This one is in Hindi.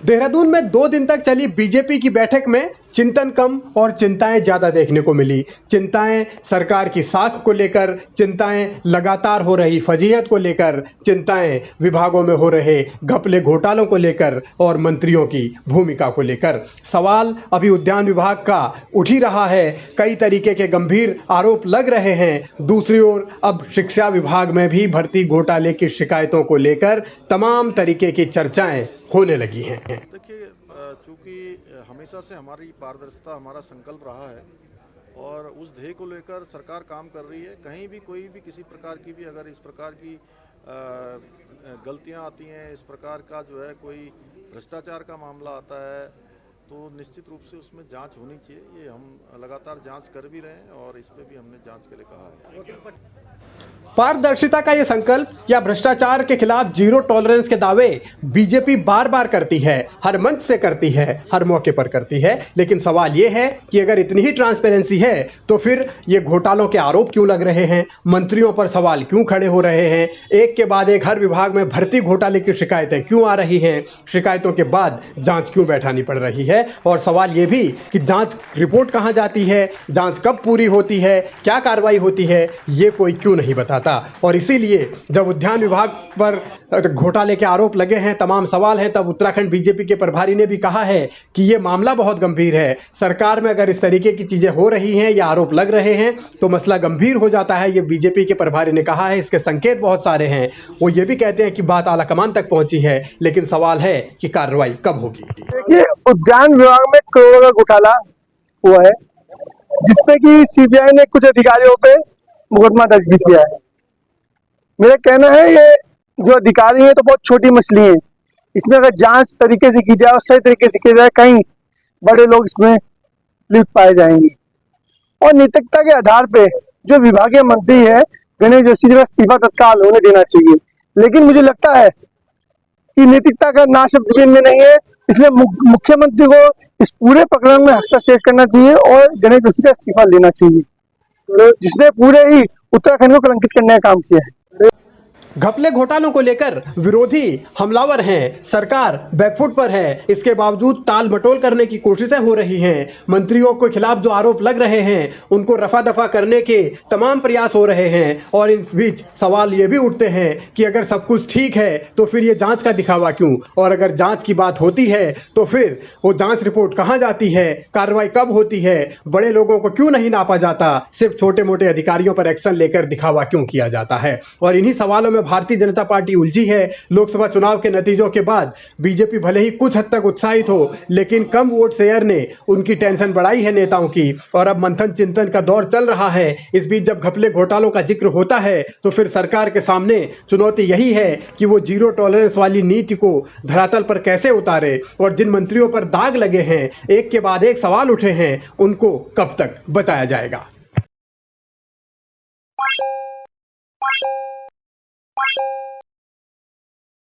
देहरादून में 2 दिन तक चली बीजेपी की बैठक में चिंतन कम और चिंताएं ज्यादा देखने को मिली। चिंताएं सरकार की साख को लेकर, चिंताएं लगातार हो रही फजीहत को लेकर, चिंताएं विभागों में हो रहे घपले घोटालों को लेकर और मंत्रियों की भूमिका को लेकर। सवाल अभी उद्यान विभाग का उठ ही रहा है, कई तरीके के गंभीर आरोप लग रहे हैं। दूसरी ओर अब शिक्षा विभाग में भी भर्ती घोटाले की शिकायतों को लेकर तमाम तरीके की चर्चाएं होने लगी हैं। देखिए, चूँकि हमेशा से हमारी पारदर्शिता हमारा संकल्प रहा है और उस ध्येय को लेकर सरकार काम कर रही है। कहीं भी कोई भी किसी प्रकार की भी अगर इस प्रकार की गलतियां आती हैं, इस प्रकार का जो है कोई भ्रष्टाचार का मामला आता है, तो निश्चित रूप से उसमें जांच होनी चाहिए। ये हम लगातार जांच कर भी रहे हैं और इस पे भी हमने जांच के लिए कहा है। पारदर्शिता का ये संकल्प या भ्रष्टाचार के खिलाफ जीरो टॉलरेंस के दावे बीजेपी बार बार करती है, हर मंच से करती है, हर मौके पर करती है। लेकिन सवाल ये है कि अगर इतनी ही ट्रांसपेरेंसी है तो फिर ये घोटालों के आरोप क्यों लग रहे हैं, मंत्रियों पर सवाल क्यों खड़े हो रहे हैं, एक के बाद एक हर विभाग में भर्ती घोटाले की शिकायतें क्यों आ रही हैं, शिकायतों के बाद जांच क्यों बैठानी पड़ रही है, और सवाल ये भी कि जांच रिपोर्ट कहां जाती है, जांच कब पूरी होती है, क्या कार्रवाई होती है, ये कोई क्यों नहीं बताता। और इसीलिए जब उद्यान विभाग पर घोटाले के आरोप लगे हैं, तमाम सवाल हैं, तब उत्तराखंड बीजेपी के प्रभारी ने भी कहा है कि ये मामला बहुत गंभीर है। सरकार में अगर इस तरीके की चीजें हो रही हैं या आरोप लग रहे हैं तो मसला गंभीर हो जाता है। ये बीजेपी के प्रभारी ने कहा है, इसके संकेत बहुत सारे हैं। वो ये भी कहते हैं कि बात आला कमान तक पहुंची है, लेकिन सवाल है कि कार्रवाई कब होगी। देखिए, उद्यान विभाग में करोड़ों का घोटाला हुआ है, जिसपे कि सीबीआई ने कुछ अधिकारियों पे मुकदमा दर्ज भी किया है। मेरा कहना है, ये जो अधिकारी हैं तो बहुत छोटी मछली है। इसमें अगर जांच तरीके से की जाए और सही तरीके से की जाए, कहीं बड़े लोग इसमें लिप्त पाए जाएंगे। और नैतिकता के आधार पे जो विभागीय मंत्री है गणेश जोशी जी का इस्तीफा तत्काल होने देना चाहिए। लेकिन मुझे लगता है कि नैतिकता का ना शब्द भी इनमें नहीं है, इसलिए मुख्यमंत्री को इस पूरे प्रकरण में हस्तक्षेप करना चाहिए और गणेश जोशी का इस्तीफा लेना चाहिए, जिसने पूरे ही उत्तराखंड को कलंकित करने का काम किया है। घपले घोटालों को लेकर विरोधी हमलावर हैं, सरकार बैकफुट पर है, इसके बावजूद टाल मटोल करने की कोशिशें हो रही हैं। मंत्रियों के खिलाफ जो आरोप लग रहे हैं उनको रफा दफा करने के तमाम प्रयास हो रहे हैं। और इन बीच सवाल ये भी उठते हैं कि अगर सब कुछ ठीक है तो फिर ये जांच का दिखावा क्यों, और अगर जांच की बात होती है तो फिर वो जांच रिपोर्ट कहां जाती है, कार्रवाई कब होती है, बड़े लोगों को क्यों नहीं नापा जाता, सिर्फ छोटे मोटे अधिकारियों पर एक्शन लेकर दिखावा क्यों किया जाता है। और इन्हीं सवालों में भारतीय जनता पार्टी उलझी है। लोकसभा चुनाव के नतीजों के बाद बीजेपी भले ही कुछ हद तक उत्साहित हो, लेकिन कम वोट शेयर ने उनकी टेंशन बढ़ाई है नेताओं की, और अब मंथन चिंतन का दौर चल रहा है। इस बीच जब घपले घोटालों का जिक्र होता है तो फिर सरकार के सामने चुनौती यही है कि वो जीरो टॉलरेंस वाली नीति को धरातल पर कैसे उतारे, और जिन मंत्रियों पर दाग लगे हैं, एक के बाद एक सवाल उठे हैं, उनको कब तक बचाया जाएगा।